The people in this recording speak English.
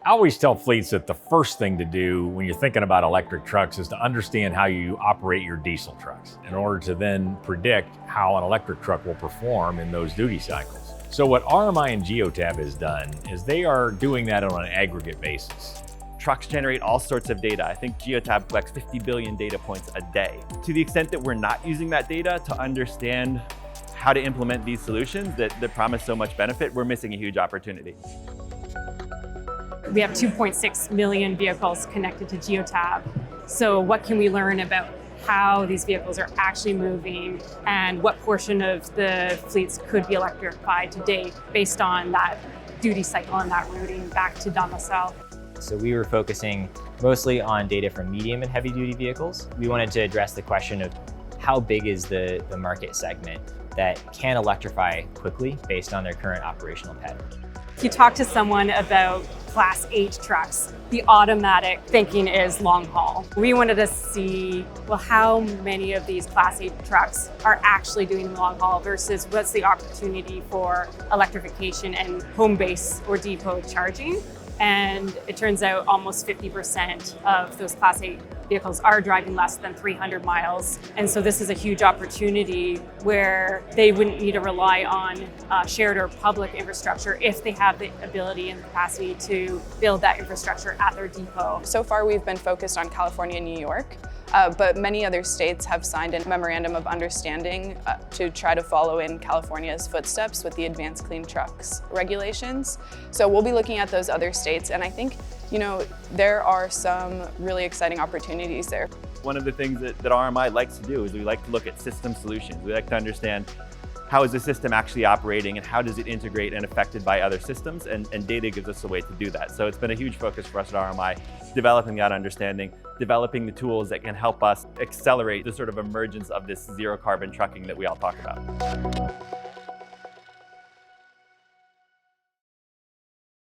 I always tell fleets that the first thing to do when you're thinking about electric trucks is to understand how you operate your diesel trucks in order to then predict how an electric truck will perform in those duty cycles. So what RMI and Geotab has done is they are doing that on an aggregate basis. Trucks generate all sorts of data. I think Geotab collects 50 billion data points a day. To the extent that we're not using that data to understand how to implement these solutions that promise so much benefit, we're missing a huge opportunity. We have 2.6 million vehicles connected to Geotab. So what can we learn about how these vehicles are actually moving and what portion of the fleets could be electrified to date based on that duty cycle and that routing back to domicile? So we were focusing mostly on data from medium and heavy duty vehicles. We wanted to address the question of how big is the market segment that can electrify quickly based on their current operational pattern. If you talk to someone about Class 8 trucks, the automatic thinking is long haul. We wanted to see, well, how many of these Class 8 trucks are actually doing long haul versus what's the opportunity for electrification and home base or depot charging. And it turns out almost 50% of those Class 8 vehicles are driving less than 300 miles. And so this is a huge opportunity where they wouldn't need to rely on shared or public infrastructure if they have the ability and the capacity to build that infrastructure at their depot. So far we've been focused on California and New York, but many other states have signed a memorandum of understanding to try to follow in California's footsteps with the Advanced Clean Trucks regulations. So we'll be looking at those other states, and I think there are some really exciting opportunities there. One of the things that RMI likes to do is we like to look at system solutions. We like to understand how is the system actually operating and how does it integrate and affected by other systems, and data gives us a way to do that. So it's been a huge focus for us at RMI, developing that understanding, developing the tools that can help us accelerate the sort of emergence of this zero carbon trucking that we all talk about.